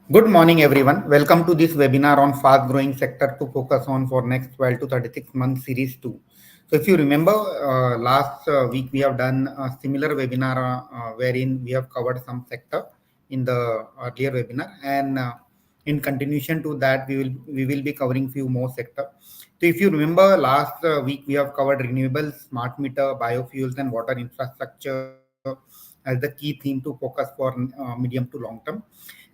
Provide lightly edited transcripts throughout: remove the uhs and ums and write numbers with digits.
Good morning, everyone. Welcome to this webinar on fast-growing sector to focus on for next 12 to 36 months series 2. So if you remember, last week we have done a similar webinar wherein we have covered some sector in the earlier webinar, and in continuation to that, we will be covering few more sector. So if you remember, last week we have covered renewables, smart meter, biofuels, and water infrastructure as the key theme to focus for medium to long term.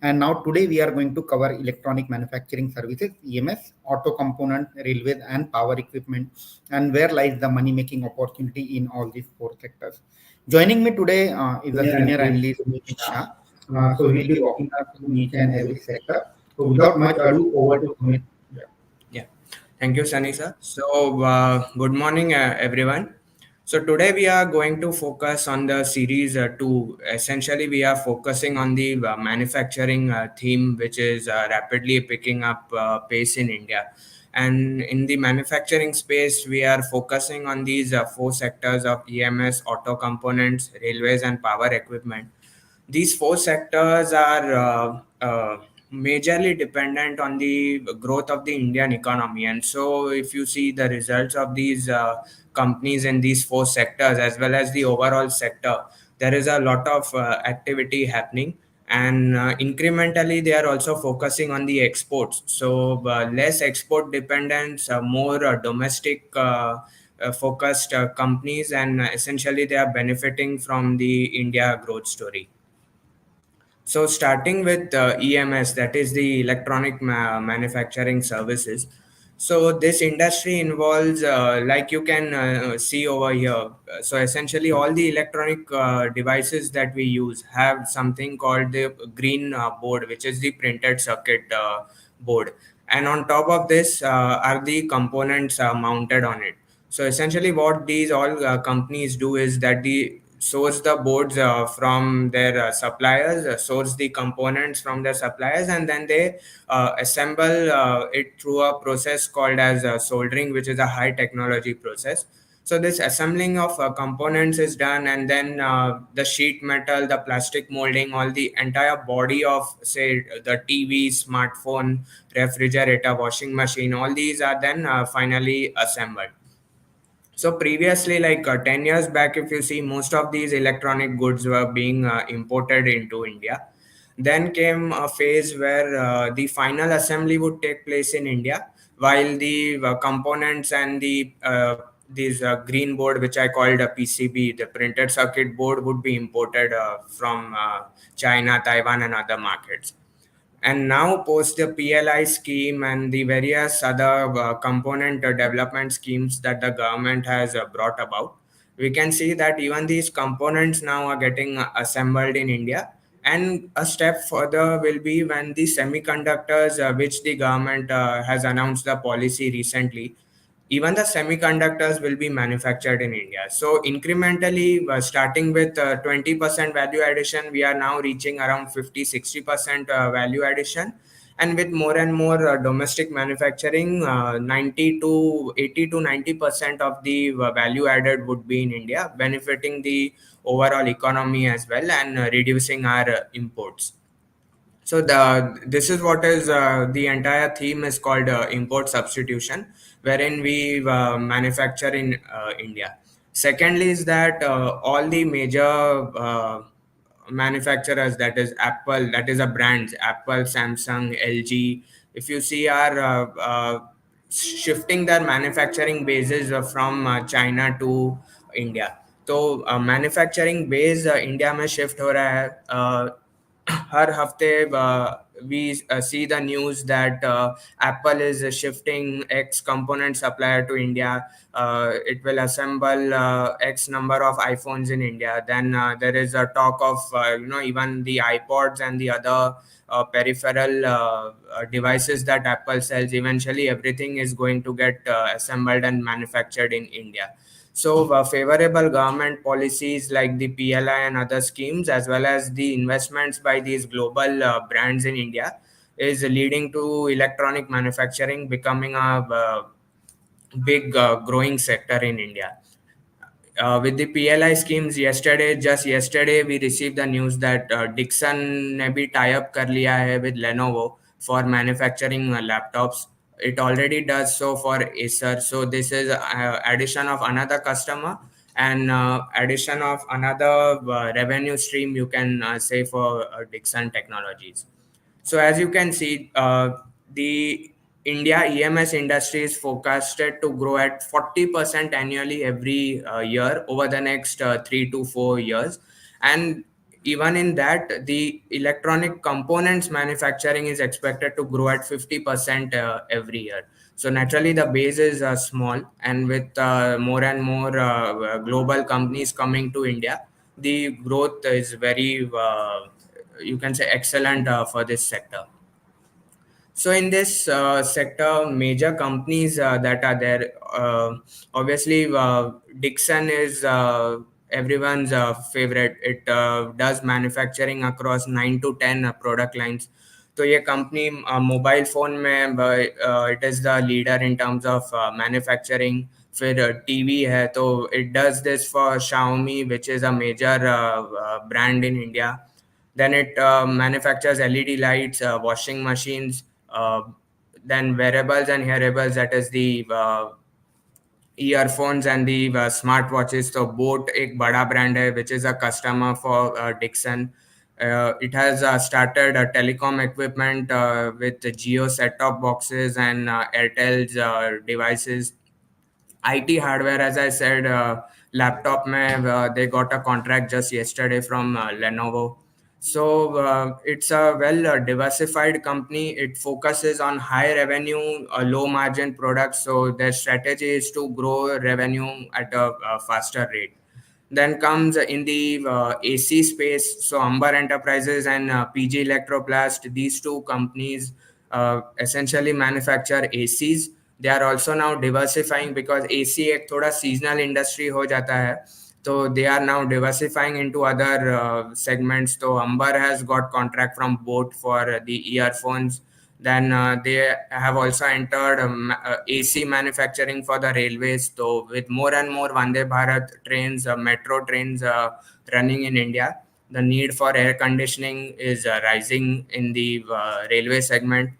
And now today we are going to cover electronic manufacturing services, EMS, auto component, railways, and power equipment, and where lies the money making opportunity in all these four sectors. Joining me today is a senior analyst, Sumeet Shah. So he'll be walking us through each and every sector. So without much ado, over to Sumit. Yeah. Yeah, thank you, Sunny sir. So, good morning, everyone. So today we are going to focus on the series two. Essentially, we are focusing on the manufacturing theme, which is rapidly picking up pace in India. And in the manufacturing space, we are focusing on these four sectors of EMS, auto components, railways, and power equipment. These four sectors are majorly dependent on the growth of the Indian economy. And so, if you see the results of these companies in these four sectors as well as the overall sector, there is a lot of activity happening. And incrementally, they are also focusing on the exports. So, less export dependence, more domestic. Focused companies, and essentially they are benefiting from the India growth story. So, starting with EMS, that is the electronic manufacturing services. So, this industry involves, like you can see over here. So, essentially, all the electronic devices that we use have something called the green board, which is the printed circuit board. And on top of this are the components mounted on it. So, essentially, what these all companies do is that the source the boards from their suppliers, source the components from their suppliers, and then they assemble it through a process called as soldering, which is a high technology process. So this assembling of components is done, and then the sheet metal, the plastic molding, all the entire body of, say, the TV, smartphone, refrigerator, washing machine, all these are then finally assembled. So previously, like 10 years back, if you see, most of these electronic goods were being imported into India. Then came a phase where the final assembly would take place in India, while the components and the these green board, which I called a PCB, the printed circuit board, would be imported from China, Taiwan, and other markets. And now, post the PLI scheme and the various other component development schemes that the government has brought about, we can see that even these components now are getting assembled in India. And a step further will be when the semiconductors, which the government has announced the policy recently, even the semiconductors will be manufactured in India. So incrementally, starting with 20% value addition, we are now reaching around 50-60% value addition. And with more and more domestic manufacturing, 90 to 80 to 90% of the value added would be in India, benefiting the overall economy as well, and reducing our imports. So the this is what is the entire theme is called import substitution, wherein we manufacture in India. Secondly, is that all the major manufacturers, that is Apple, that is a brand, Apple, Samsung, LG. If you see, are shifting their manufacturing bases from China to India. तो manufacturing base India में shift हो रहा है. हर हफ्ते we see the news that Apple is shifting X component supplier to India. It will assemble X number of iPhones in India. Then there is a talk of even the iPods and the other peripheral devices that Apple sells. Eventually, everything is going to get assembled and manufactured in India. So, favorable government policies like the PLI and other schemes, as well as the investments by these global brands in India, is leading to electronic manufacturing becoming a big growing sector in India. with the PLI schemes just yesterday we received the news that Dixon ने भी tie up कर लिया है with Lenovo for manufacturing laptops. It already does so for Acer. So this is addition of another customer and addition of another revenue stream you can say for Dixon Technologies. So as you can see, the India EMS industry is forecasted to grow at 40% annually every year over the next 3 to 4 years. And even in that, the electronic components manufacturing is expected to grow at 50% every year. So naturally, the base is small, and with more and more global companies coming to India, the growth is very you can say excellent for this sector. So in this sector, major companies that are there, obviously Dixon is everyone's favorite. It does manufacturing across 9 to 10 product lines. तो ये company mobile phone में it is the leader in terms of manufacturing. फिर TV है तो it does this for Xiaomi, which is a major brand in India. Then it manufactures LED lights, washing machines, uh, then wearables and hearables, that is the earphones and the smart watches. So boat एक बड़ा brand है which is a customer for Dixon. It has started telecom equipment with Jio set-top boxes and Airtel's devices. IT hardware, as I said, laptop mein, they got a contract just yesterday from Lenovo. So it's a well diversified company. It focuses on high revenue, low margin products. So their strategy is to grow revenue at a faster rate. Then comes in the AC space, so Amber Enterprises and PG Electroplast. These two companies essentially manufacture ACs. They are also now diversifying because AC एक थोड़ा seasonal industry हो जाता है. So they are now diversifying into other segments. So Amber has got contract from Boat for the earphones. Then they have also entered AC manufacturing for the railways. So with more and more Vande Bharat trains, metro trains running in India, the need for air conditioning is rising in the railway segment.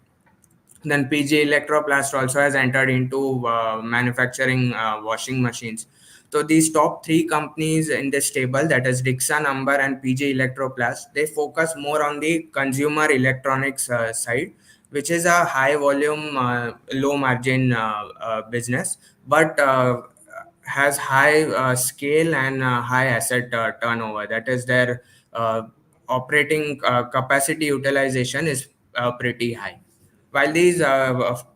Then PG Electroplast also has entered into manufacturing washing machines. So these top three companies in this table, that is Dixon, Amber, and PG Electroplast, they focus more on the consumer electronics side, which is a high volume, low margin business, but has high scale and high asset turnover. That is their operating capacity utilization is pretty high. While these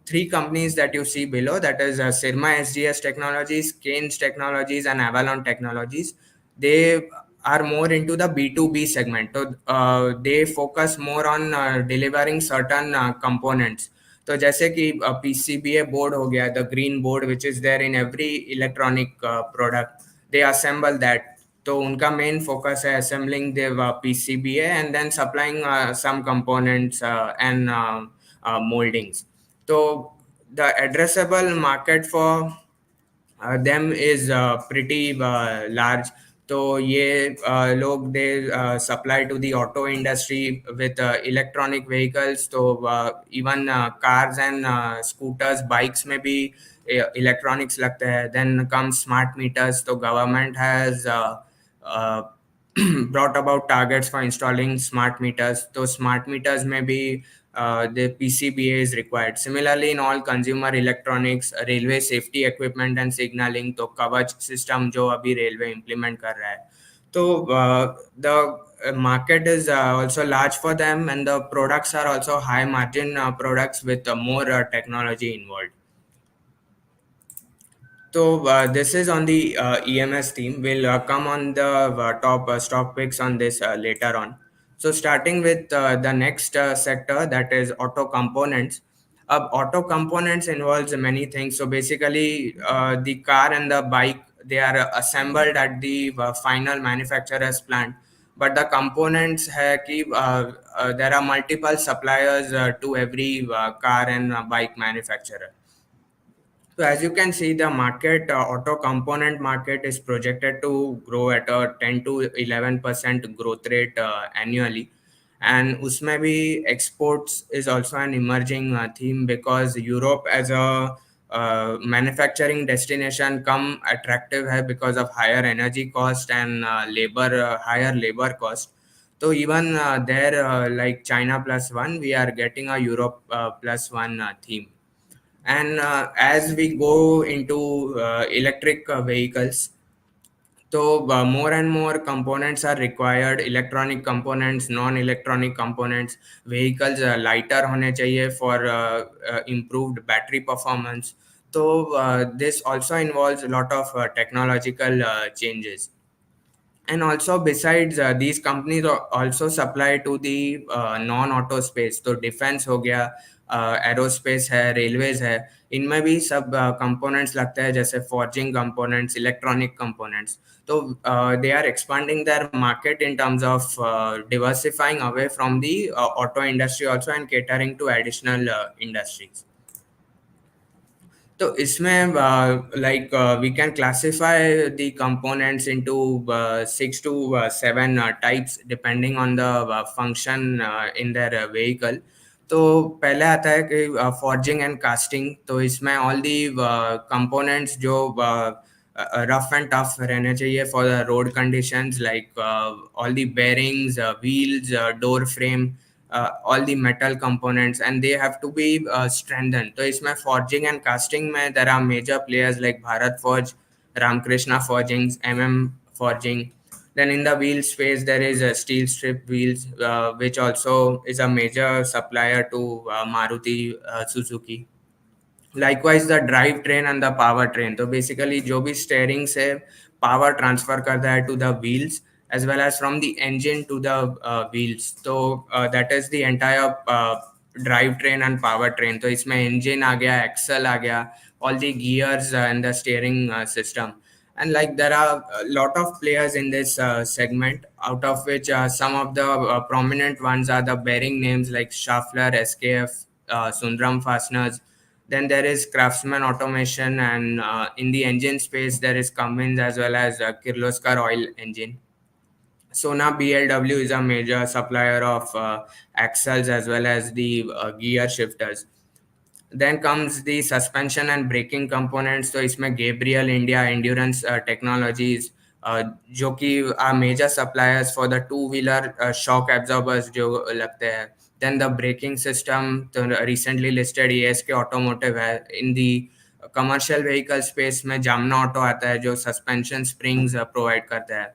three companies that you see below, that is Sirma SDS Technologies, Keynes Technologies, and Avalon Technologies, they are more into the B2B segment. So they focus more on delivering certain components. तो जैसे कि PCBA board हो गया, the green board which is there in every electronic product, they assemble that. तो उनका main focus है assembling the PCBA and then supplying some components and moldings. So the addressable market for them is pretty large. तो ये लोग they supply to the auto industry with electronic vehicles. तो even cars and scooters, bikes में भी electronics लगते हैं. Then comes smart meters. तो government has uh, brought about targets for installing smart meters. So smart meters may be the PCBA is required. Similarly, in all consumer electronics, railway safety equipment and signaling, तो कवच system जो अभी railway implement कर रहा है. तो the market is also large for them, and the products are also high margin products with more technology involved. So this is on the EMS theme. We'll come on the top stock picks on this later on. So starting with the next sector, that is auto components. Auto components involves many things. So basically, the car and the bike, they are assembled at the final manufacturer's plant. But the components है कि there are multiple suppliers to every car and bike manufacturer. So as you can see, the market, auto component market is projected to grow at a 10 to 11% growth rate annually. And usme bhi exports is also an emerging theme, because Europe as a manufacturing destination come attractive hai because of higher energy cost and higher labor cost. So even there, like China plus one, we are getting a Europe plus one theme. And as we go into electric vehicles, so more and more components are required, electronic components, non-electronic components. Vehicles lighter hone chahiye for improved battery performance. So this also involves a lot of technological changes. And also besides, these companies also supply to the non-auto space, तो defense हो गया, aerospace है, railways है, इनमें भी सब components लगते हैं, जैसे forging components, electronic components. तो they are expanding their market in terms of diversifying away from the auto industry also, and catering to additional industries. So इसमें like we can classify the components into 6 to 7 types depending on the function in their vehicle. तो पहले आता है कि forging and casting. तो इसमें all the components जो rough and tough रहने चाहिए for the road conditions, like all the bearings, wheels, door frame, all the metal components, and they have to be strengthened. So इसमें forging and casting में there are major players like Bharat Forge, Ramkrishna Forgings, Forging. Then in the wheel space there is steel strip wheels, which also is a major supplier to Maruti Suzuki. Likewise the drive train and the power train, तो basically जो भी steering से power transfer करता है to the wheels, as well as from the engine to the wheels. So that is the entire drive train and power train. तो इसमें engine आ गया, axle आ गया, all the gears and the steering system. And like there are a lot of players in this segment, out of which some of the prominent ones are the bearing names like Schaeffler, SKF, Sundram Fasteners. Then there is Craftsman Automation, and in the engine space there is Cummins as well as Kirloskar Oil Engine. Sona BLW is a major supplier of axles as well as the gear shifters. Then comes the suspension and braking components. तो इसमें Gabriel India Endurance Technologies, जो कि are major suppliers for the two-wheeler shock absorbers जो लगते हैं. Then the braking system, तो recently listed ASK Automotive है. In the commercial vehicle space में Jamna Auto आता है, जो suspension springs provide करता है.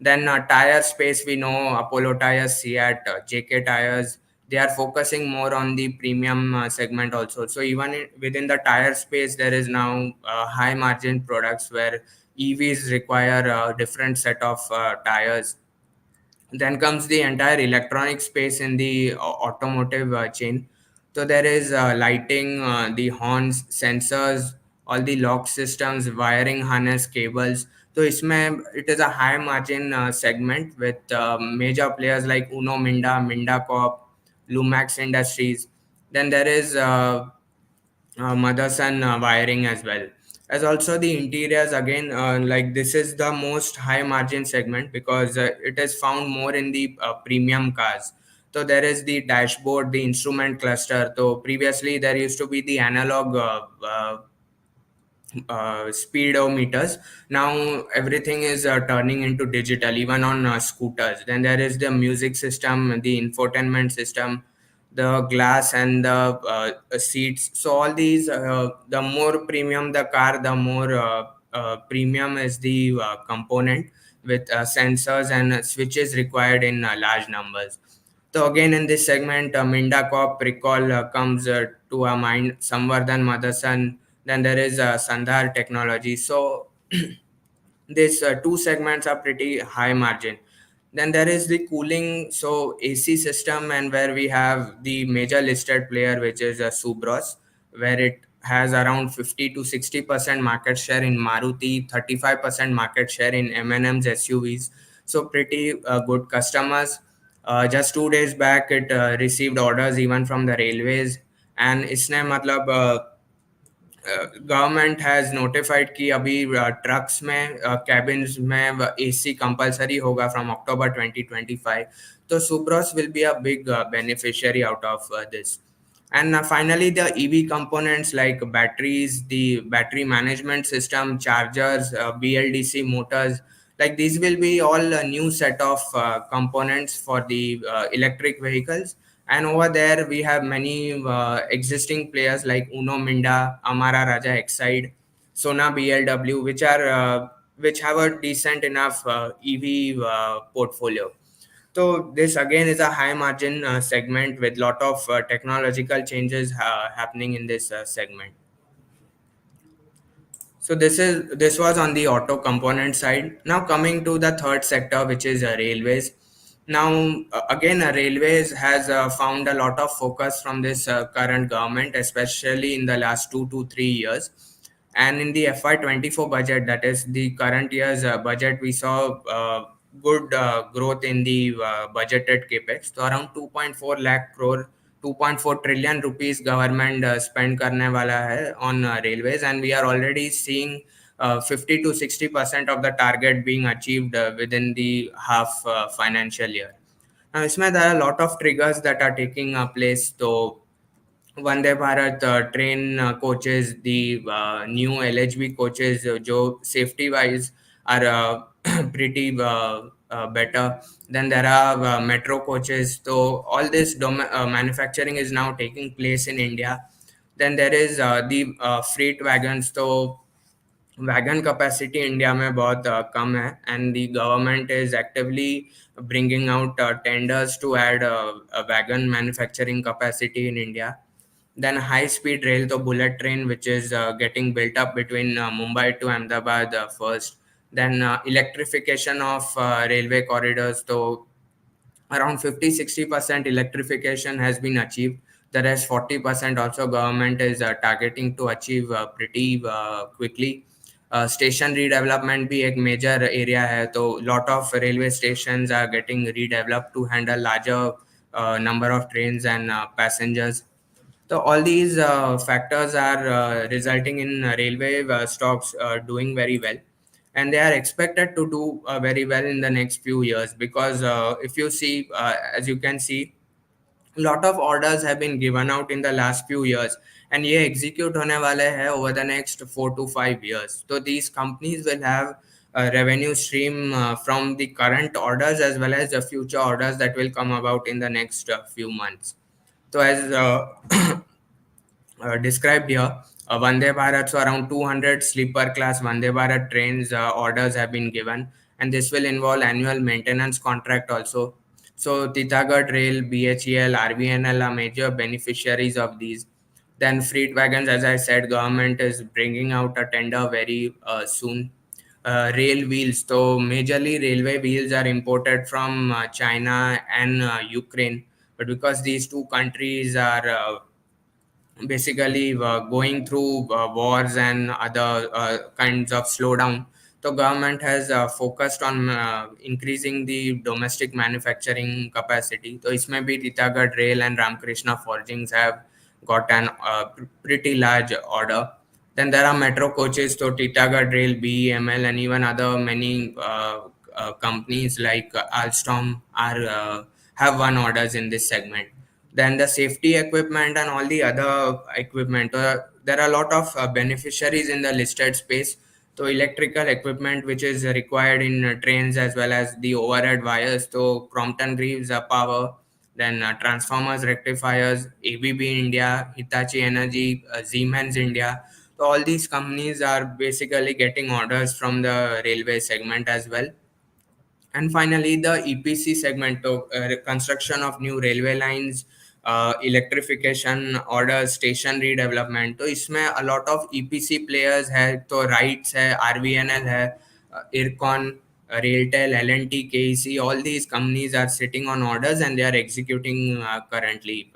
Then tire space, we know Apollo Tires, Seat, JK Tires, they are focusing more on the premium segment also. So even within the tire space, there is now high margin products where EVs require a different set of tires. Then comes the entire electronic space in the automotive chain. So there is lighting, the horns, sensors, all the lock systems, wiring harness, cables. So it is a high margin segment with major players like Uno Minda, Minda Corp, Lumax Industries. Then there is Motherson wiring as well. As also the interiors, again, like this is the most high margin segment because it is found more in the premium cars. So there is the dashboard, the instrument cluster. So previously there used to be the analog speedometers. Now everything is turning into digital, even on scooters. Then there is the music system, the infotainment system, the glass and the seats. So all these, the more premium the car, the more premium is the component, with sensors and switches required in large numbers. So again in this segment, Minda Corp recall comes to our mind, Samvardhan Motherson. Then there is Sandhar Technology. So these two segments are pretty high margin. Then there is the cooling, so AC system, and where we have the major listed player, which is Subros, where it has around 50 to 60% market share in Maruti, 35% market share in M&M's SUVs. So pretty good customers. Just 2 days back, it received orders even from the railways, and इसने मतलब government has notified कि अभी trucks में cabins में AC compulsory होगा from October 2025. तो Subros will be a big beneficiary out of this. And finally, the EV components like batteries, the battery management system, chargers, BLDC motors, like these will be all a new set of components for the electric vehicles. And over there, we have many existing players like Uno Minda, Amara Raja Excite, Sona BLW, which have a decent enough EV portfolio. So this again is a high margin segment with lot of technological changes happening in this segment. So this was on the auto component side. Now coming to the third sector, which is railways. Now again, railways has found a lot of focus from this current government, especially in the last 2 to 3 years. And in the FY24 budget, that is the current year's budget, we saw good growth in the budgeted capex. So around 2.4 lakh crore, 2.4 trillion rupees government spend करने वाला है on railways, and we are already seeing 50 to 60% of the target being achieved within the half financial year. Now, इसमें there are a lot of triggers that are taking place. So Vande Bharat train coaches, the new LHB coaches, जो safety wise are pretty better. Then there are metro coaches. So all this manufacturing is now taking place in India. Then there is the freight wagons. So wagon capacity India में बहुत कम है, and the government is actively bringing out tenders to add wagon manufacturing capacity in India. Then high speed rail, the bullet train, which is getting built up between Mumbai to Ahmedabad first. Then electrification of railway corridors. So around 50-60% electrification has been achieved. The rest 40% also government is targeting to achieve pretty quickly. Station redevelopment भी एक major area है, तो lot of railway stations are getting redeveloped to handle larger number of trains and passengers. So all these factors are resulting in railway stocks doing very well, and they are expected to do very well in the next few years, because if you see, as you can see, lot of orders have been given out in the last few years, and ये execute होने वाले हैं over the next 4 to 5 years. So these companies will have a revenue stream from the current orders as well as the future orders that will come about in the next few months. So as described here, Vande Bharat, so around 200 sleeper class Vande Bharat trains orders have been given, and this will involve annual maintenance contract also. So Titagarh Rail, BHEL, RVNL are major beneficiaries of these. Then freight wagons, as I said, government is bringing out a tender very soon. Rail wheels, so majorly railway wheels are imported from China and Ukraine, but because these two countries are basically going through wars and other kinds of slowdown. So government has focused on increasing the domestic manufacturing capacity. So इसमें भी Titagarh Rail and Ramkrishna Forgings have got an pretty large order. Then there are metro coaches, so Titagarh Rail, BEML, and even other many companies like Alstom are have won orders in this segment. Then the safety equipment and all the other equipment, there are a lot of beneficiaries in the listed space. So electrical equipment which is required in trains as well as the overhead wires, so Crompton Greaves power, then transformers, rectifiers, ABB India, Hitachi Energy, Siemens India. So all these companies are basically getting orders from the railway segment as well. And finally, the EPC segment of construction of new railway lines, electrification orders, station redevelopment. तो इसमें a lot of EPC players है, तो RITES है, RVNL है, IRCON, Railtel, L&T, KEC, all these companies are sitting on orders and they are executing currently.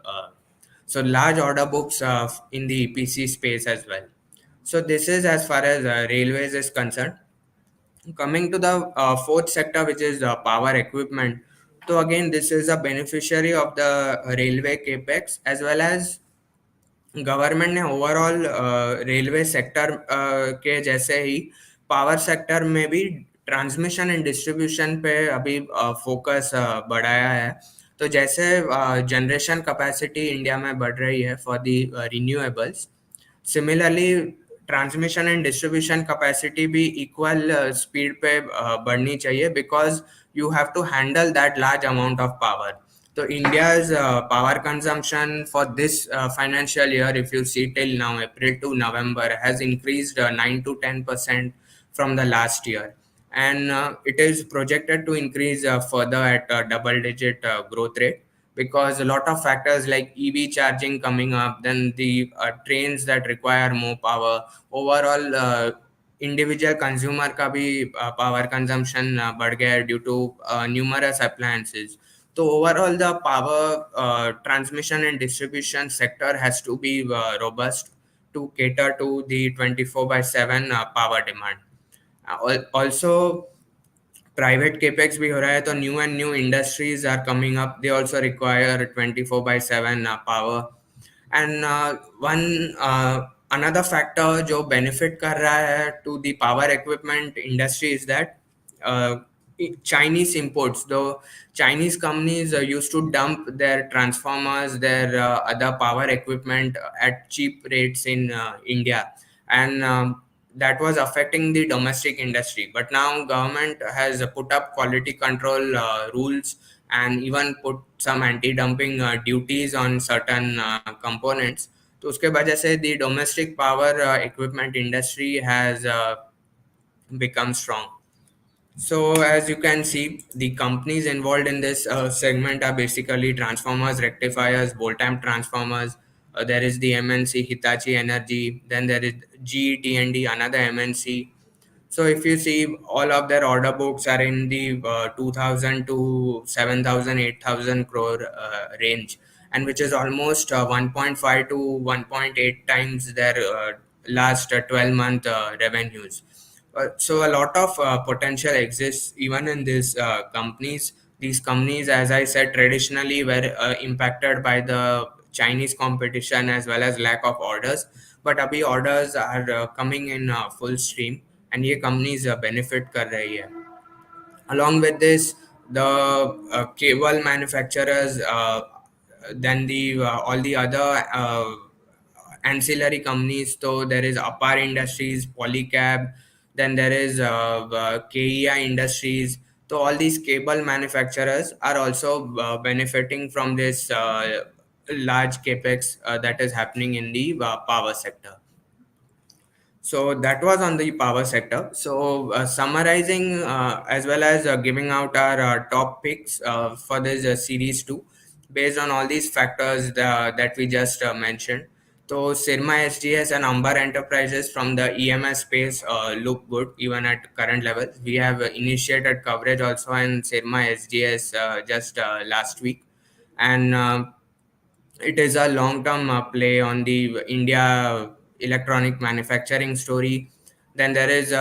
So large order books in the EPC space as well. So this is as far as railways is concerned. Coming to the fourth sector, which is power equipment. So again, this is a beneficiary of the railway capex, as well as government ने overall railway sector के जैसे ही power sector में भी transmission and distribution पे अभी focus बढ़ाया है। तो जैसे जनरेशन कैपेसिटी इंडिया में बढ़ रही है for the renewables, similarly transmission and distribution capacity भी इक्वल स्पीड पे बढ़नी चाहिए, because you have to handle that large amount of power. So India's power consumption for this financial year, if you see till now, April to November, has increased 9 to 10% from the last year, and it is projected to increase further at a double-digit growth rate, because a lot of factors like EV charging coming up, then the trains that require more power, overall individual consumer का भी power consumption बढ़ गया है due to numerous appliances. So overall, the power transmission and distribution sector has to be robust to cater to the 24 by 7 power demand. Also, private capex भी हो रहा है, तो new and new industries are coming up. They also require 24 by 7 power. And one another factor जो benefit कर रहा है to the power equipment industry is that uh, Chinese imports. Though Chinese companies used to dump their transformers, their other power equipment at cheap rates in India, and that was affecting the domestic industry. But now government has put up quality control rules, and even put some anti-dumping duties on certain components. तो उसके वजह से the domestic power equipment industry has become strong. So as you can see, the companies involved in this segment are basically transformers, rectifiers, bolt-on transformers. There is the MNC Hitachi Energy. Then there is GE&D, another MNC. So if you see, all of their order books are in the 2,000 to 7,000, 8,000 crore range, and which is almost 1.5 to 1.8 times their last 12-month revenues. So a lot of potential exists even in these companies. These companies, as I said, traditionally were impacted by the Chinese competition as well as lack of orders. But अभी orders are coming in full stream, and ये companies benefit कर रही है. Along with this, the cable manufacturers, then the all the other ancillary companies. So there is Apar Industries, Polycab, then there is KEI Industries. So all these cable manufacturers are also benefiting from this large capex that is happening in the power sector. So that was on the power sector. So summarizing as well as giving out our top picks for this series 2, based on all these factors that we just mentioned. So Sirma SGS and Ambar Enterprises from the EMS space look good even at current levels. We have initiated coverage also in Sirma SGS just last week, and it is a long-term play on the India electronic manufacturing story. Then there is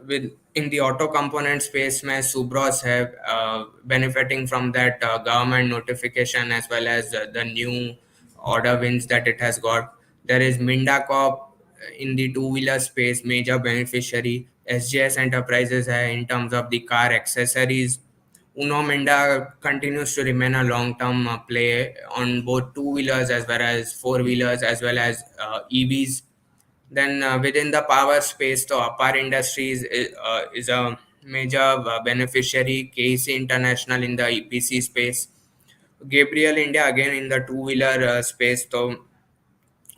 with in the auto component space, mein Subros have benefiting from that government notification as well as the new order wins that it has got. There is Minda Corp in the two-wheeler space, major beneficiary. SJS Enterprises hai in terms of the car accessories. Uno Minda continues to remain a long-term play on both two-wheelers as well as four-wheelers as well as EVs. Then within the power space, the Apar Industries is a major beneficiary. KC International in the EPC space. Gabriel India again in the two-wheeler space, so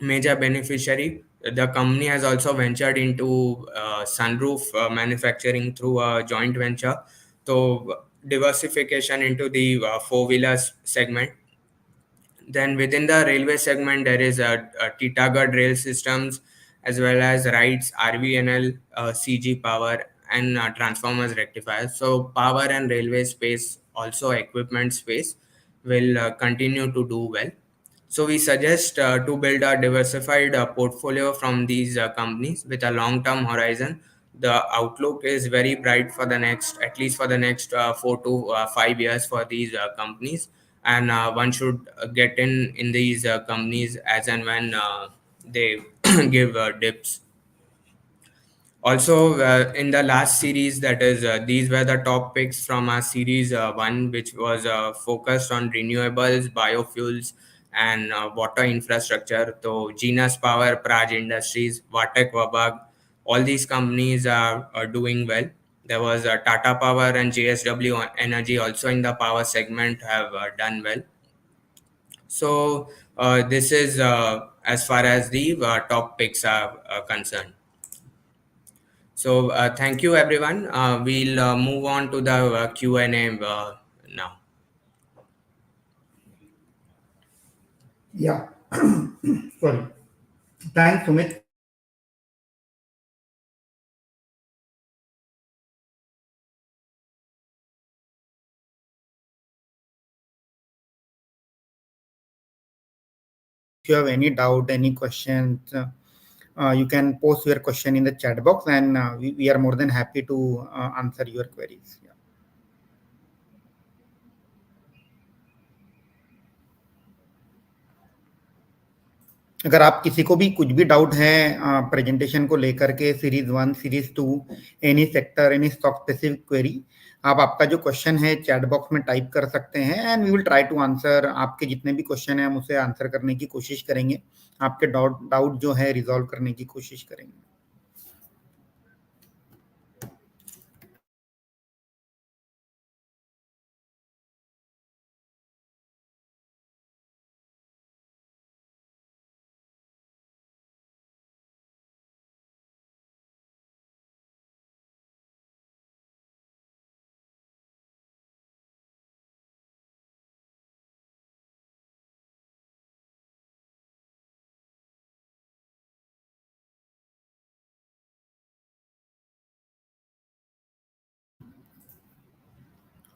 major beneficiary. The company has also ventured into sunroof manufacturing through a joint venture. So diversification into the four-wheelers segment. Then within the railway segment, there is a Titagarh Rail Systems as well as RITES, RVNL, CG Power, and Transformers Rectifiers. So power and railway space, also equipment space, will continue to do well. So we suggest to build a diversified portfolio from these companies with a long-term horizon. The outlook is very bright for the next, at least for the next 4 to 5 years for these companies, and one should get in these companies as and when they give dips. Also, in the last series, that is, these were the top picks from our series one, which was focused on renewables, biofuels, and water infrastructure. So, Genus Power, Praj Industries, Vatek Wabag, all these companies are doing well. There was Tata Power and JSW Energy also in the power segment have done well. So, this is as far as the top picks are concerned. So thank you everyone. We'll move on to the Q&A now. Yeah. Sorry. Thanks, Sumit, for giving if you have any doubt, any questions, you can post your question in the chat box, and we are more than happy to answer your queries. Yeah. अगर आप किसी को भी कुछ भी doubt है presentation को लेकर के series 1 series 2 any sector any stock specific query आप आपका जो क्वेश्चन है चैट बॉक्स में टाइप कर सकते हैं and we will try to answer आपके जितने भी क्वेश्चन है हम उसे आंसर करने की कोशिश करेंगे आपके डाउट जो है रिजॉल्व करने की कोशिश करेंगे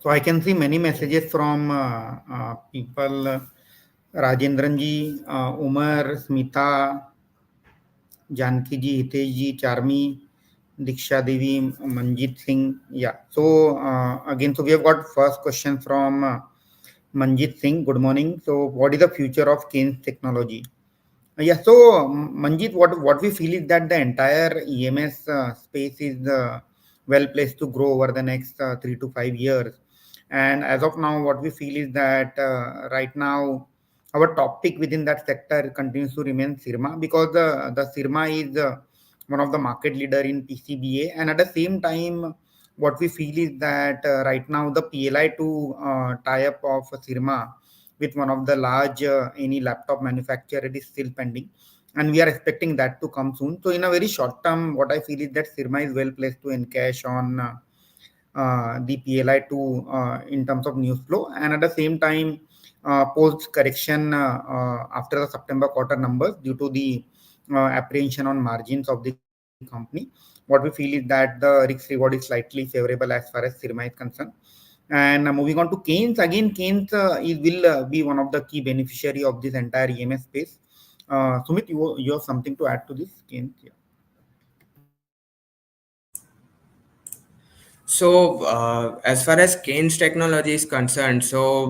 So I can see many messages from people, Rajendran ji, Umar, Smita, Janki ji, Hitesh ji, Charmi, Diksha Devi, Manjit Singh. Yeah. So again, so we have got first question from Manjit Singh. Good morning. So what is the future of Keynes technology? Yeah, so Manjit, what we feel is that the entire EMS space is well placed to grow over the next 3 to 5 years. And as of now, what we feel is that right now, our top pick within that sector continues to remain Sirma because the Sirma is one of the market leader in PCBA. And at the same time, what we feel is that right now the PLI to tie up of Sirma with one of the large any laptop manufacturer it is still pending and we are expecting that to come soon so in a very short term what I feel is that Sirma is well placed to encash on the PLI to in terms of news flow and at the same time post correction after the September quarter numbers due to the apprehension on margins of the company what we feel is that the risk reward is slightly favorable as far as Sirma is concerned. And moving on to Keynes, again, Keynes will be one of the key beneficiary of this entire EMS space. Sumit, you have something to add to this, Keynes? Yeah. So as far as Keynes technology is concerned, so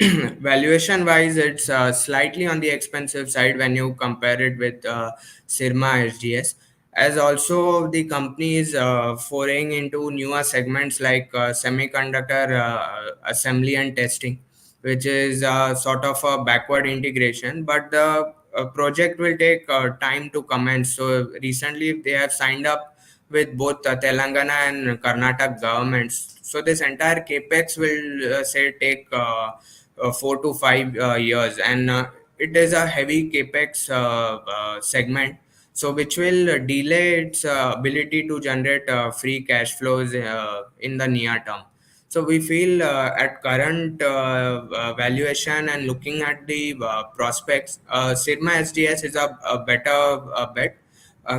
valuation wise, it's slightly on the expensive side when you compare it with Sirma SGS. As also the company is foraying into newer segments like semiconductor assembly and testing, which is sort of a backward integration, but the project will take time to commence. So recently they have signed up with both Telangana and Karnataka governments. So this entire capex will say take 4 to 5 years, and it is a heavy capex segment. So which will delay its ability to generate free cash flows in the near term. So we feel at current valuation and looking at the prospects, Sigma SDS is a better bet.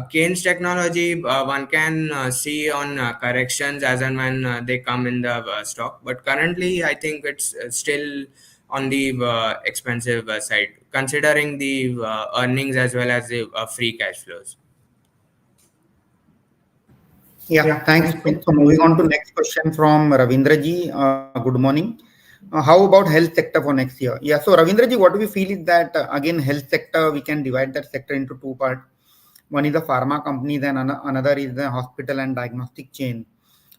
Keynes technology, one can see on corrections as and when they come in the stock. But currently, I think it's still on the expensive side, considering the earnings as well as the free cash flows. Yeah, thanks. So moving on to next question from Ravindra ji. Good morning. How about health sector for next year? Yeah, so Ravindraji, what we feel is that again, health sector, we can divide that sector into two parts. One is the pharma companies and another is the hospital and diagnostic chain.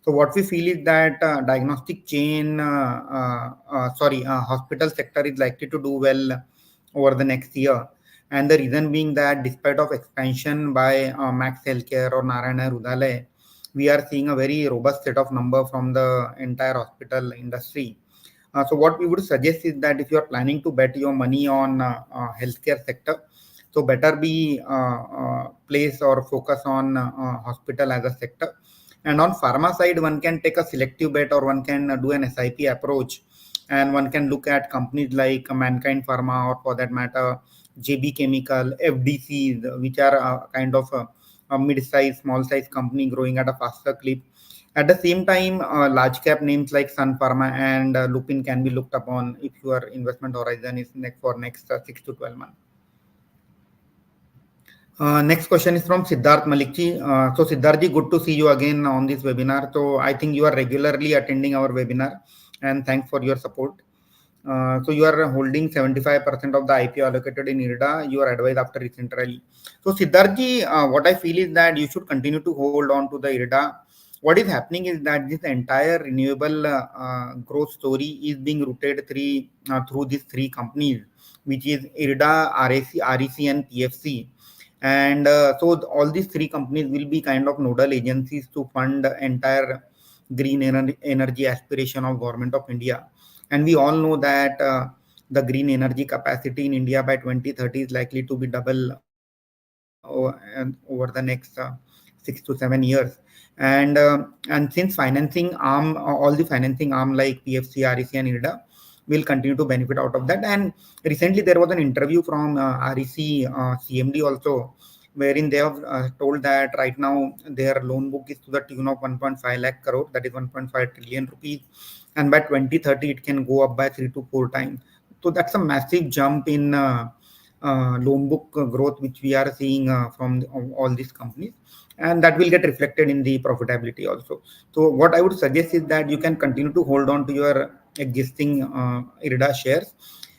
So what we feel is that diagnostic chain, hospital sector is likely to do well over the next year. And the reason being that despite of expansion by Max Healthcare or Narayana Rudale, we are seeing a very robust set of number from the entire hospital industry. So what we would suggest is that if you are planning to bet your money on healthcare sector, so better be place or focus on hospital as a sector. And on pharma side, one can take a selective bet or one can do an SIP approach, and one can look at companies like Mankind Pharma or for that matter JB Chemical, FDCs, which are kind of a mid-size, small-size company growing at a faster clip. At the same time, large cap names like Sun Pharma and Lupin can be looked upon if your investment horizon is for next 6 to 12 months. Next question is from Siddharth Malikji. So Siddharthji, good to see you again on this webinar. So I think you are regularly attending our webinar, and thanks for your support. So you are holding 75% of the IPO allocated in IRDA. You are advised after recent rally. So Siddharthji, what I feel is that you should continue to hold on to the IRDA. What is happening is that this entire renewable growth story is being rooted through these three companies, which is IRDA, REC, and PFC. And so all these three companies will be kind of nodal agencies to fund the entire green energy aspiration of government of India. And we all know that the green energy capacity in India by 2030 is likely to be double over the next 6 to 7 years. And since financing arm, all the financing arm like PFC, REC, and IRDA will continue to benefit out of that. And recently there was an interview from REC CMD also, wherein they have told that right now their loan book is to the tune of 1.5 lakh crore, that is 1.5 trillion rupees, and by 2030 it can go up by 3 to 4 times. So that's a massive jump in loan book growth which we are seeing from all these companies, and that will get reflected in the profitability also. So what I would suggest is that you can continue to hold on to your existing IRDA shares.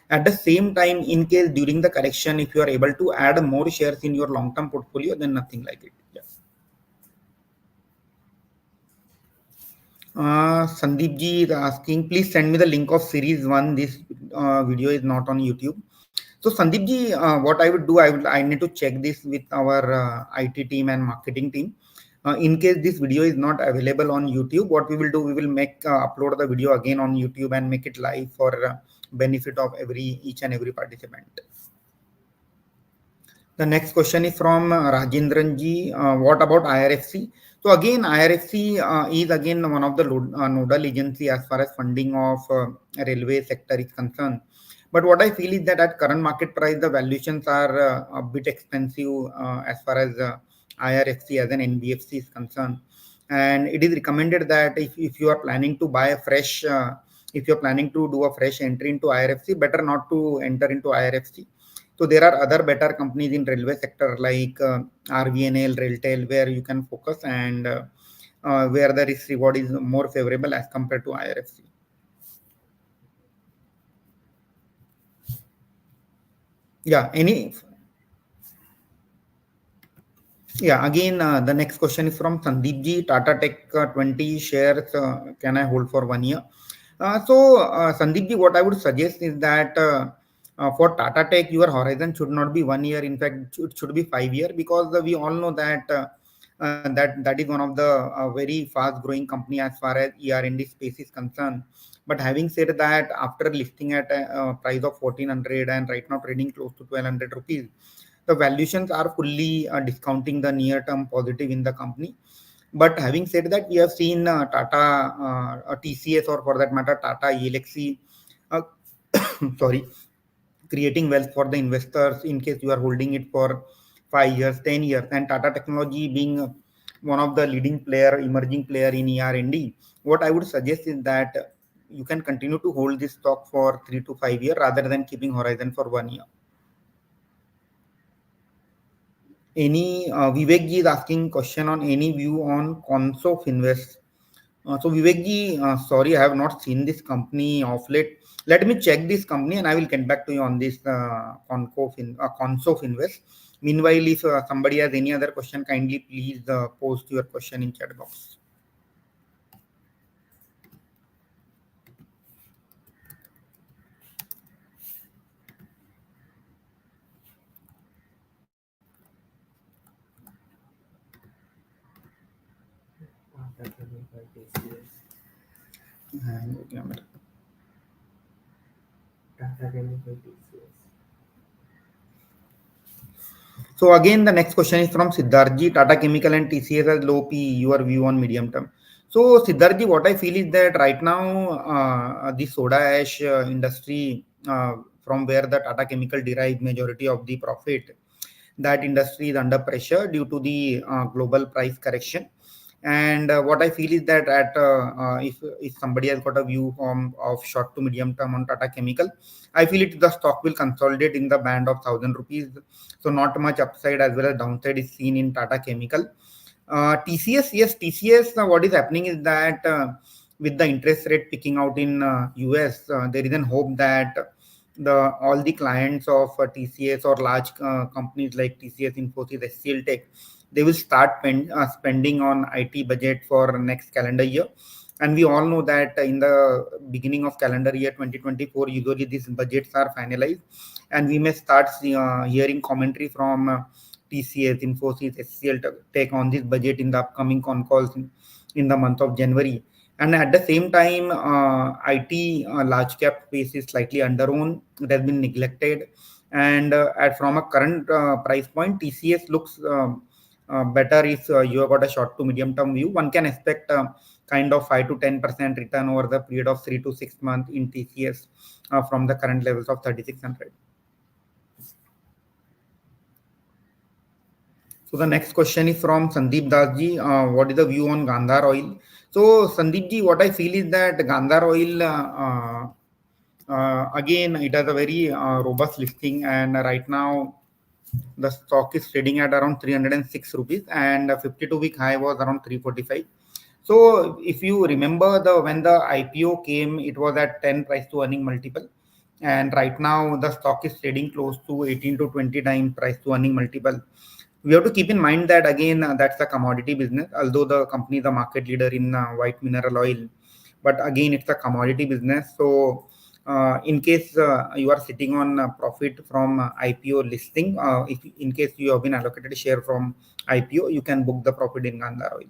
At the same time, in case during the correction, if you are able to add more shares in your long-term portfolio, then nothing like it. Yeah. Sandeep ji is asking, please send me the link of series 1. This video is not on YouTube. So Sandeep ji, what I would do, I need to check this with our IT team and marketing team. In case this video is not available on YouTube, what we will do, we will make upload the video again on YouTube and make it live for benefit of each and every participant. The next question is from Rajendran ji. What about IRFC? So again, IRFC is again one of the nodal agency as far as funding of railway sector is concerned. But what I feel is that at current market price, the valuations are a bit expensive as far as IRFC as an NBFC is concerned. And it is recommended that if you are planning to buy a fresh, if you're planning to do a fresh entry into IRFC, better not to enter into IRFC. So there are other better companies in railway sector like RVNL, Railtel, where you can focus and where the risk reward is more favorable as compared to IRFC. Yeah, again, the next question is from Sandeep ji. Tata Tech 20 shares can I hold for 1 year? Sandeep ji, what I would suggest is that for Tata Tech, your horizon should not be 1 year. In fact, it should be 5 years, because we all know that that is one of the very fast growing company as far as ER&D space is concerned. But having said that, after listing at a price of 1400 and right now trading close to 1200 rupees, the valuations are fully discounting the near term positive in the company. But having said that, we have seen Tata TCS, or for that matter Tata Elxsi, uh, sorry, creating wealth for the investors in case you are holding it for 5 years, 10 years. And Tata Technology being one of the leading player, emerging player in ER&D, what I would suggest is that you can continue to hold this stock for 3 to 5 years rather than keeping horizon for 1 year. Vivek ji is asking question on any view on Consof Invest. So Vivekji, sorry, I have not seen this company of late. Let me check this company and I will get back to you on this Consof Invest. Meanwhile, if somebody has any other question, kindly please post your question in chat box. So again, the next question is from Siddharji. Tata Chemical and TCS as low P. Your view on medium term. So Siddharji, what I feel is that right now the soda ash industry, from where the Tata Chemical derive majority of the profit, that industry is under pressure due to the global price correction. And what I feel is that if somebody has got a view of short to medium term on Tata Chemical, I feel the stock will consolidate in the band of 1,000 rupees. So not much upside as well as downside is seen in Tata Chemical. TCS, yes, TCS. What is happening is that with the interest rate picking out in US, there is an hope that the all the clients of TCS or large companies like TCS, Infosys, HCL Tech, they will start spending on IT budget for next calendar year. And we all know that in the beginning of calendar year 2024, usually these budgets are finalized, and we may start hearing commentary from TCS, Infosys, HCL Tech on this budget in the upcoming con calls in the month of January. And at the same time, IT large cap space is slightly underowned. It has been neglected. And from a current price point, TCS looks better if you have got a short to medium term view. One can expect kind of 5 to 10% return over the period of 3 to 6 months in TCS from the current levels of 3,600. So the next question is from Sandeep Dasji. What is the view on Gandhar oil? So Sandeep ji, what I feel is that Gandhar oil, again, it has a very robust listing, and right now the stock is trading at around 306 rupees, and 52-week high was around 345. So if you remember when the IPO came, it was at 10 price to earning multiple, and right now the stock is trading close to 18 to 20 times price to earning multiple. We have to keep in mind that again, that's a commodity business, although the company is a market leader in white mineral oil, but again, it's a commodity business. So in case you are sitting on profit from IPO listing, if in case you have been allocated a share from IPO, you can book the profit in Gandhar oil.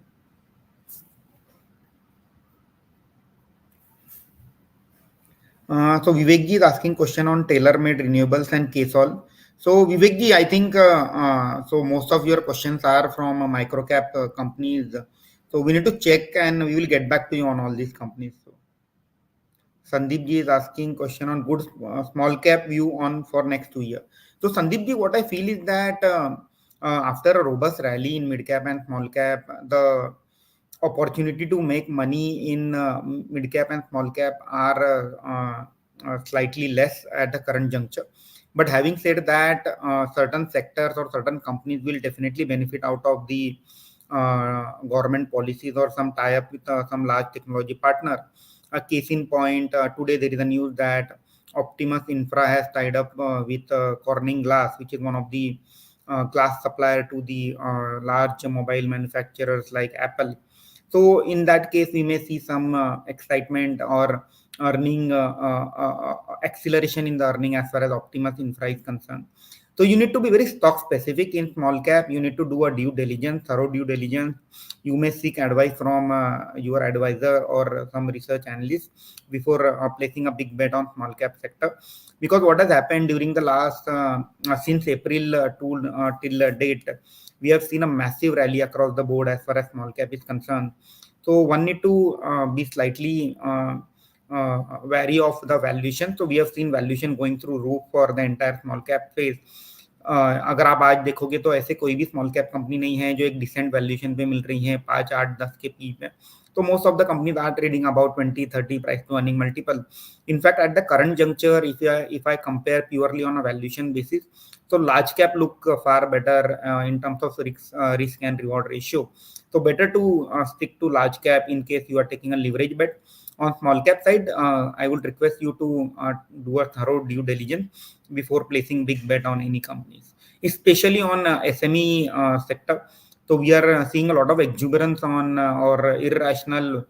So Vivekji is asking question on tailor-made renewables and KSOL. So Vivekji, I think so most of your questions are from micro-cap companies. So we need to check and we will get back to you on all these companies. So Sandeep ji is asking question on good small cap view on for next 2 years. So Sandeep ji, what I feel is that after a robust rally in mid cap and small cap, the opportunity to make money in mid cap and small cap are slightly less at the current juncture. But having said that, certain sectors or certain companies will definitely benefit out of the government policies or some tie-up with some large technology partner. A case in point, today there is a news that Optimus Infra has tied up with Corning Glass, which is one of the glass supplier to the large mobile manufacturers like Apple. So in that case, we may see some excitement or earning acceleration in the earning as far as Optimus Infra is concerned. So you need to be very stock specific in small cap. You need to do a due diligence, thorough due diligence. You may seek advice from your advisor or some research analyst before placing a big bet on small cap sector. Because what has happened during the last since April till date, we have seen a massive rally across the board as far as small cap is concerned. So one need to be slightly wary of the valuation. So we have seen valuation going through roof for the entire small cap phase. अगर आप आज देखोगे तो ऐसे कोई भी small cap company नहीं है जो एक डिसेंट वैल्यूएशन पे मिल रही है 5, 8, 10 के पी पे. So most of the companies are trading about 20, 30 price to earning multiple. In fact, at the current juncture, if I compare purely on a valuation basis, So large cap look far better in terms of risk and reward ratio. So better to stick to large cap in case you are taking a leverage bet. On small cap side, I would request you to do a thorough due diligence before placing big bet on any companies, especially on SME sector. So we are seeing a lot of exuberance on or irrational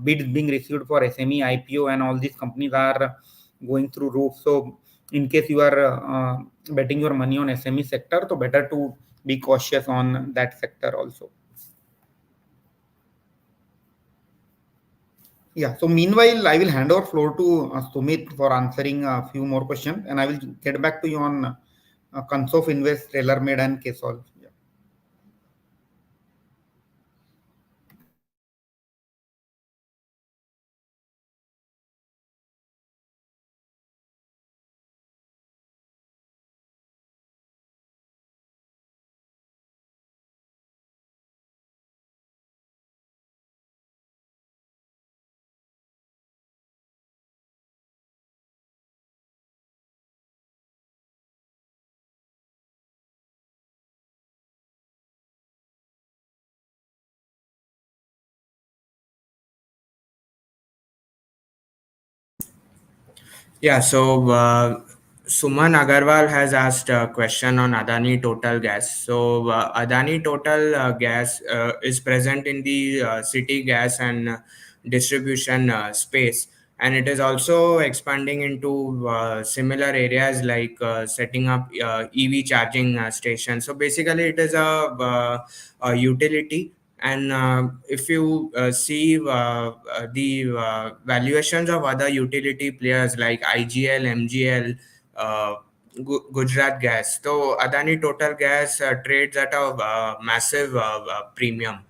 bids being received for SME IPO, and all these companies are going through roof. So in case you are betting your money on SME sector, so better to be cautious on that sector also. Yeah. So meanwhile, I will hand over floor to Sumit for answering a few more questions, and I will get back to you on Consof Invest, TaylorMade, and KSOL. Yeah. Yeah, so Suman Agarwal has asked a question on Adani Total Gas. So Adani Total Gas is present in the city gas and distribution space, and it is also expanding into similar areas like setting up EV charging stations. So basically, it is a utility, and if you see the valuations of other utility players like IGL, MGL, uh, Gujarat Gas, so Adani Total Gas trades at a massive premium.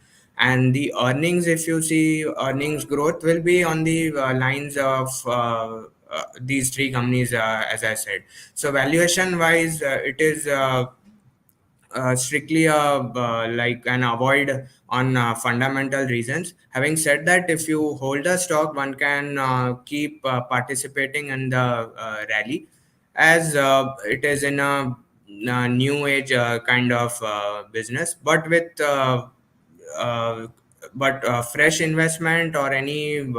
And the earnings, if you see earnings growth, will be on the lines of these three companies, as I said. So valuation wise, it is strictly like an avoid on fundamental reasons. Having said that, if you hold a stock, one can keep participating in the rally, as it is in a new age kind of business, but with fresh investment or any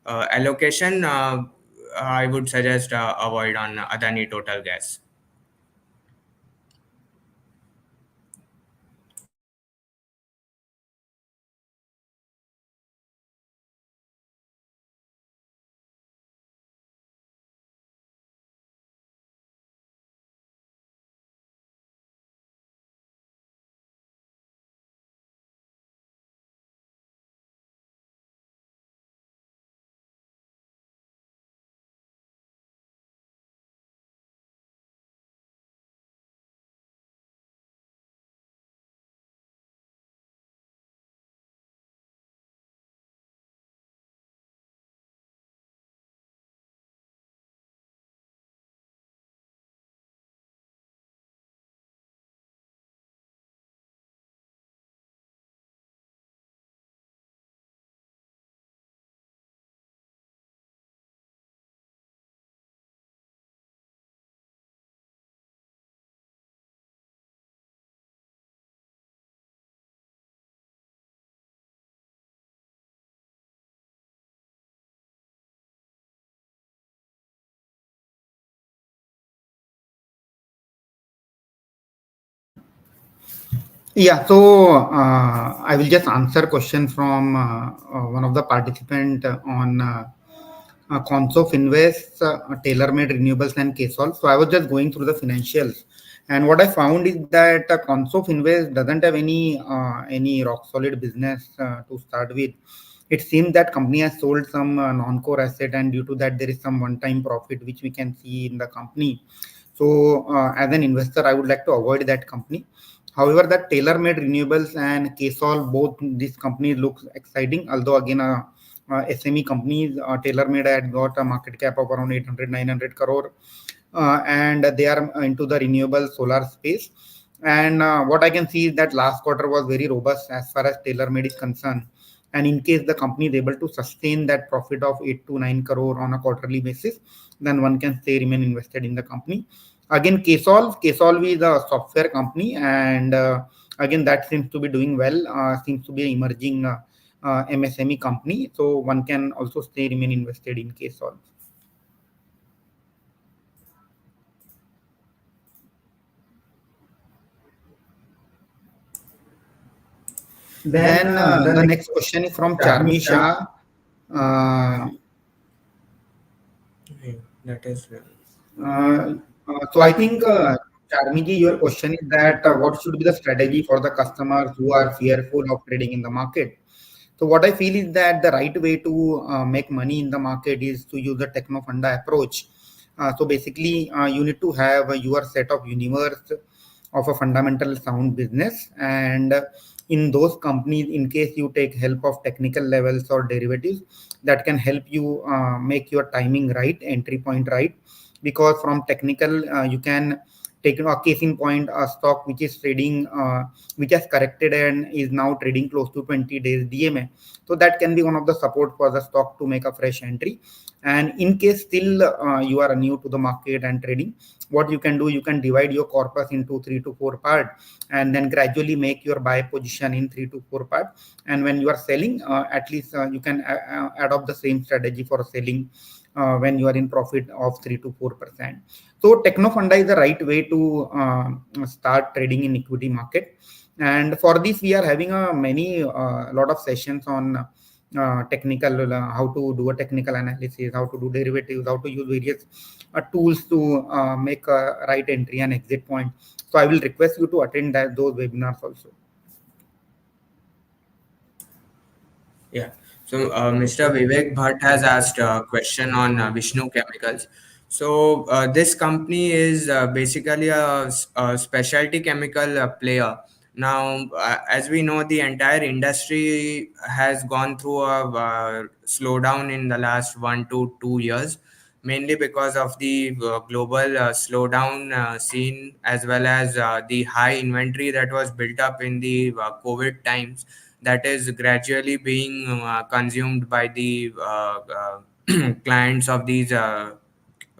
allocation, I would suggest avoid on Adani Total Gas. Yeah, so I will just answer question from one of the participant on Consof Invest, tailor-made renewables and KSOL. So I was just going through the financials, and what I found is that Consof Invest doesn't have any rock solid business to start with. It seems that company has sold some non-core asset, and due to that there is some one-time profit which we can see in the company. So as an investor, I would like to avoid that company. However, that tailor-made renewables and KSOL, both these companies look exciting. Although again, SME companies, TaylorMade had got a market cap of around 800, 900 crore, and they are into the renewable solar space. And what I can see is that last quarter was very robust as far as TaylorMade is concerned. And in case the company is able to sustain that profit of 8 to 9 crore on a quarterly basis, then one can stay remain invested in the company. Again, KSolve is a software company, and again that seems to be doing well. Seems to be emerging MSME company, so one can also stay remain invested in KSolve. Then the next question is from Charmi Shah. Uh, That is so I think, Charmiji, your question is that what should be the strategy for the customers who are fearful of trading in the market? So what I feel is that the right way to make money in the market is to use the techno funda approach. So basically, you need to have your set of universe of a fundamental sound business, and in those companies, in case you take help of technical levels or derivatives, that can help you make your timing right, entry point right, because from technical you can take a case in point, a stock which is trading which has corrected and is now trading close to 20 days DMA. So that can be one of the support for the stock to make a fresh entry. And in case still you are new to the market and trading, what you can do, you can divide your corpus into 3 to 4 part, and then gradually make your buy position in 3 to 4 part. And when you are selling, at least you can adopt the same strategy for selling when you are in profit of 3 to 4%. So techno funda is the right way to start trading in equity market. And for this, we are having a many lot of sessions on technical, how to do a technical analysis, how to do derivatives, how to use various tools to make a right entry and exit point. So I will request you to attend those webinars also. Yeah. So, Mr. Vivek Bhatt has asked a question on Vishnu Chemicals. So, this company is basically a specialty chemical player. Now, as we know, the entire industry has gone through a slowdown in the last 1 to 2 years, mainly because of the global slowdown seen, as well as the high inventory that was built up in the COVID times, that is gradually being consumed by the clients of these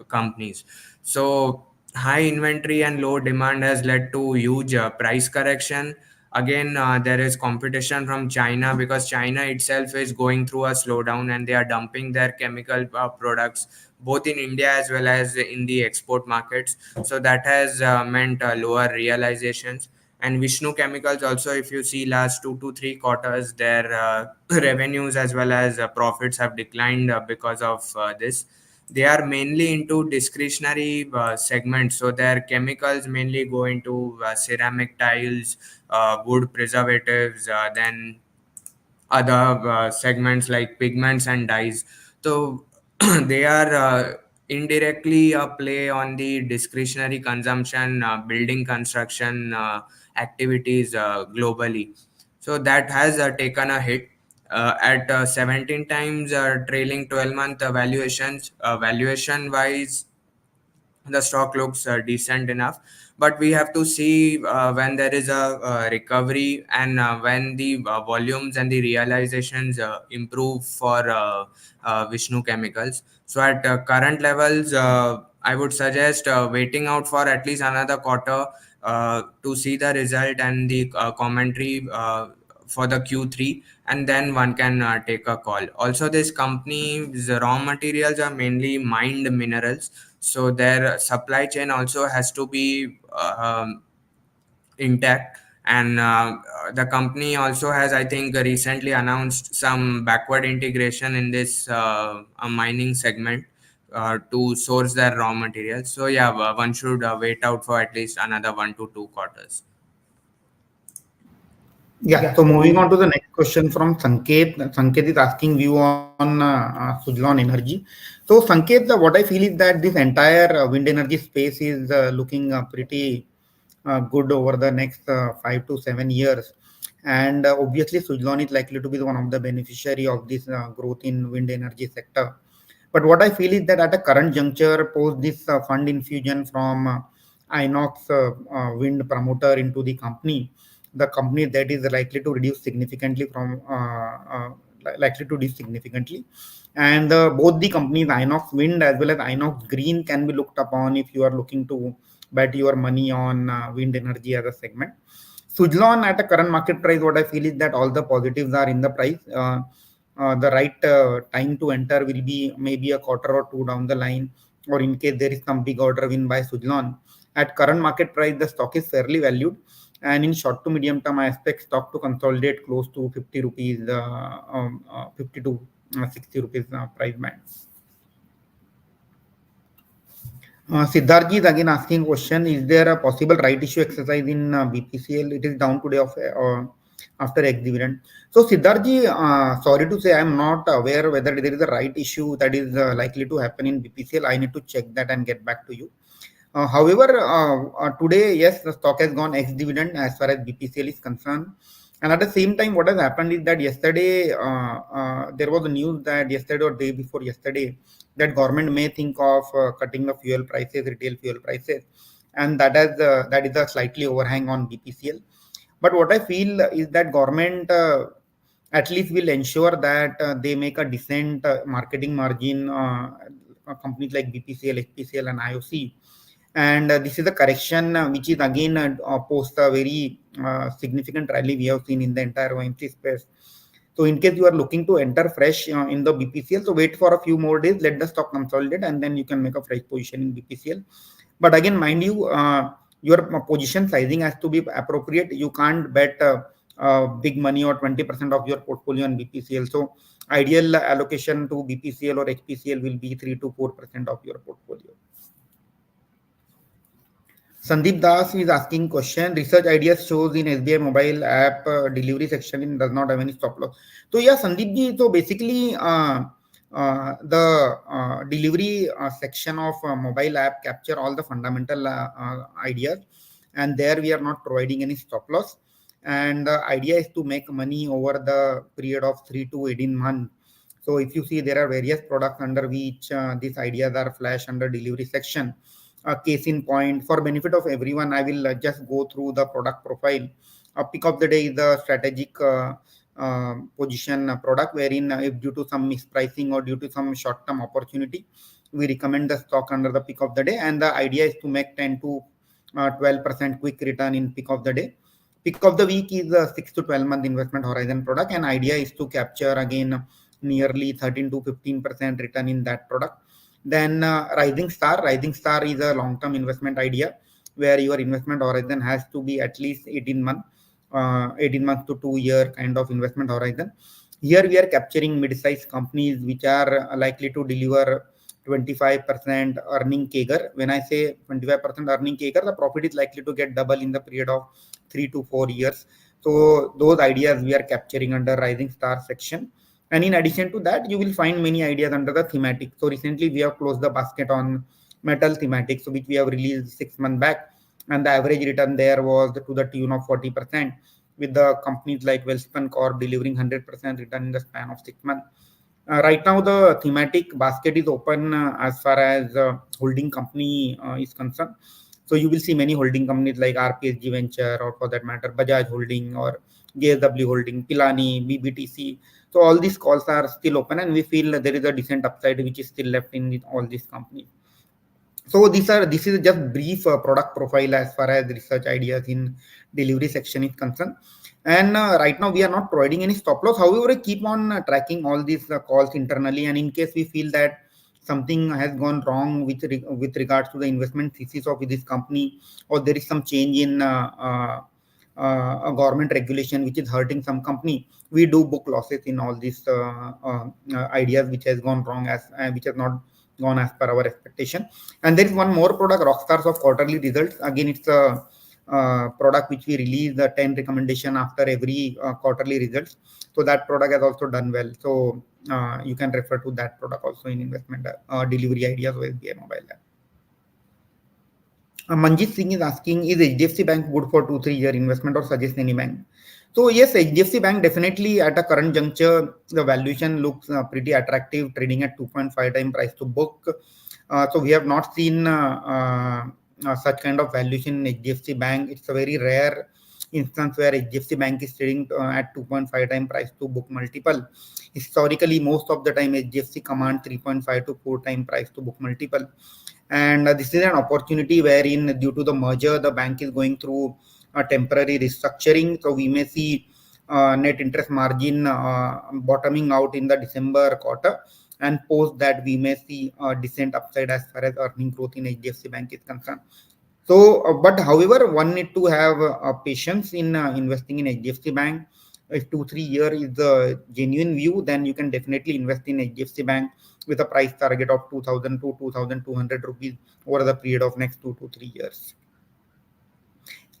companies. So high inventory and low demand has led to huge price correction. Again, there is competition from China, because China itself is going through a slowdown and they are dumping their chemical products both in India as well as in the export markets. So that has meant lower realizations. And Vishnu Chemicals also, if you see last 2 to 3 quarters, their revenues as well as profits have declined because of this. They are mainly into discretionary segments, so their chemicals mainly go into ceramic tiles, wood preservatives, then other segments like pigments and dyes. So they are indirectly a play on the discretionary consumption, building construction activities globally. So that has taken a hit at 17 times trailing 12-month valuations. Valuation wise, the stock looks decent enough, but we have to see when there is a recovery, and when the volumes and the realizations improve for Vishnu Chemicals. So at current levels, I would suggest waiting out for at least another quarter to see the result and the commentary for the Q3, and then one can take a call. Also, this company's raw materials are mainly mined minerals, so their supply chain also has to be intact. And the company also has, I think, recently announced some backward integration in this mining segment to source their raw materials. So yeah, one should wait out for at least another 1 to 2 quarters. Yeah. So moving on to the next question from Sanket. Sanket is asking view on Suzlon Energy. So Sanket, what I feel is that this entire wind energy space is looking pretty good over the next 5 to 7 years. And obviously, Suzlon is likely to be one of the beneficiary of this growth in wind energy sector. But what I feel is that at a current juncture, post this fund infusion from Inox Wind promoter into the company that is likely to reduce significantly and both the companies Inox Wind as well as Inox Green can be looked upon if you are looking to bet your money on wind energy as a segment. Suzlon at a current market price, what I feel is that all the positives are in the price. The right time to enter will be maybe a quarter or two down the line, or in case there is some big order win by Suzlon. At current market price, the stock is fairly valued, and in short to medium term, I expect stock to consolidate close to 50 rupees, 50 to 60 rupees price band. Siddharji is again asking question: is there a possible right issue exercise in BPCL? It is down today of after ex dividend. So Siddharji, sorry to say, I am not aware whether there is a right issue that is likely to happen in BPCL. I need to check that and get back to you. However, today, yes, the stock has gone ex-dividend as far as BPCL is concerned. And at the same time, what has happened is that yesterday, there was a news that yesterday or day before yesterday, that government may think of cutting the fuel prices, retail fuel prices. And that is a slightly overhang on BPCL. But what I feel is that government at least will ensure that they make a decent marketing margin, companies like BPCL, HPCL, and IOC. And this is a correction which is again post a very significant rally we have seen in the entire OMC space. So in case you are looking to enter fresh in the BPCL, so wait for a few more days, let the stock consolidate, and then you can make a fresh position in BPCL. But again, mind you, your position sizing has to be appropriate. You can't bet big money or 20% of your portfolio on BPCL. So ideal allocation to BPCL or HPCL will be 3 to 4% of your portfolio. Sandeep Das is asking question. Research ideas shows in SBI mobile app delivery section in does not have any stop loss. So yeah, Sandeep ji. So basically, the delivery section of mobile app capture all the fundamental ideas, and there we are not providing any stop loss. And the idea is to make money over the period of 3 to 18 months. So if you see, there are various products under which these ideas are flashed under delivery section. Case in point, for benefit of everyone, I will just go through the product profile. Pick of the day is the strategic position product, wherein if due to some mispricing or due to some short-term opportunity, we recommend the stock under the pick of the day, and the idea is to make 10 to 12% quick return in pick of the day. Pick of the week is a 6 to 12 month investment horizon product, and idea is to capture again nearly 13 to 15% return in that product. Then Rising Star is a long-term investment idea where your investment horizon has to be at least 18 months, 18 months to 2 year kind of investment horizon. Here we are capturing mid-sized companies which are likely to deliver 25% earning CAGR. When I say 25% earning CAGR, the profit is likely to get double in the period of 3 to 4 years. So those ideas we are capturing under Rising Star section. And in addition to that, you will find many ideas under the thematic. So recently we have closed the basket on metal thematics, so which we have released 6 months back. And the average return there was to the tune of 40%, with the companies like Welspun Corp delivering 100% return in the span of 6 months. Right now, the thematic basket is open as far as holding company is concerned. So you will see many holding companies like RPSG Venture, or for that matter, Bajaj Holding, or JSW Holding, Pilani, BBTC. So all these calls are still open, and we feel there is a decent upside which is still left in all these companies. So this is just brief product profile as far as research ideas in delivery section is concerned. And right now we are not providing any stop loss. However, I keep on tracking all these calls internally, and in case we feel that something has gone wrong with regards to the investment thesis of this company, or there is some change in a government regulation which is hurting some company, we do book losses in all these ideas which has gone wrong, as which has not gone as per our expectation. And there is one more product, Rockstars of quarterly results. Again, it's a product which we release the 10 recommendation after every quarterly results. So that product has also done well. So you can refer to that product also in investment delivery ideas with SBI mobile app. Manjit Singh is asking, is HDFC Bank good for 2-3 year investment, or suggest any bank? So yes, HDFC Bank definitely at a current juncture, the valuation looks pretty attractive, trading at 2.5 time price to book. So we have not seen such kind of valuation in HDFC Bank. It's a very rare instance where HDFC Bank is trading at 2.5 time price to book multiple. Historically, most of the time HDFC command 3.5 to 4 time price to book multiple. And this is an opportunity wherein, due to the merger, the bank is going through a temporary restructuring. So we may see net interest margin bottoming out in the December quarter, and post that we may see a decent upside as far as earning growth in HDFC Bank is concerned. So, but however, one need to have patience in investing in HDFC Bank. If 2-3 year is the genuine view, then you can definitely invest in HDFC Bank with a price target of 2,000 to 2,200 rupees over the period of next 2 to 3 years.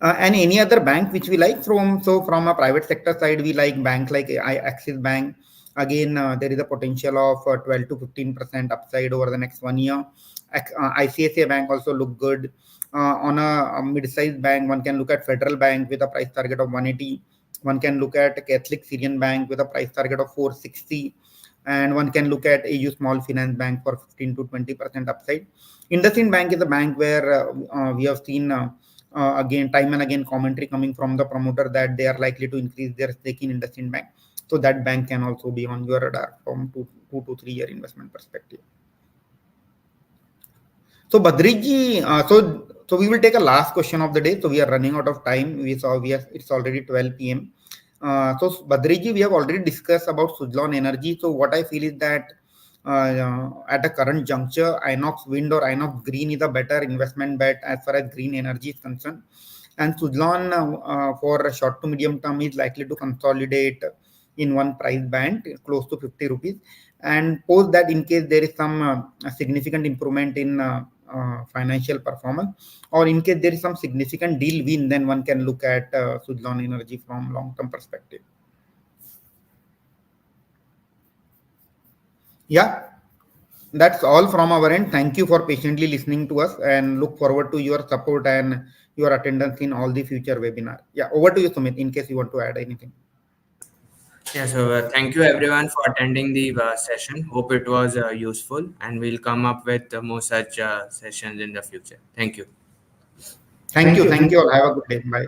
And any other bank which we like from a private sector side, we like bank like Axis Bank. Again, there is a potential of 12 to 15% upside over the next 1 year. ICICI Bank also look good. On a mid-sized bank, one can look at Federal Bank with a price target of 180. One can look at Catholic Syrian Bank with a price target of 460. And one can look at AU Small Finance Bank for 15 to 20% upside. IndusInd Bank is a bank where we have seen again time and again commentary coming from the promoter that they are likely to increase their stake in IndusInd Bank. So that bank can also be on your radar from 2 to 3 year investment perspective. So Badriji, so we will take a last question of the day. So we are running out of time. It's already 12 p.m. So Badriji, we have already discussed about Suzlon Energy. So what I feel is that at a current juncture, Inox Wind or Inox Green is a better investment bet as far as green energy is concerned. And Suzlon for short to medium term is likely to consolidate in one price band close to 50 rupees. And post that, in case there is some significant improvement in financial performance, or in case there is some significant deal win, then one can look at Suzlon Energy from long-term perspective. Yeah, that's all from our end. Thank you for patiently listening to us, and look forward to your support and your attendance in all the future webinar. Yeah, over to you, Sumit, in case you want to add anything. Yeah, so thank you everyone for attending the session. Hope it was useful, and we'll come up with more such sessions in the future. Thank you. Thank you. Thank you all. Have a good day. Bye.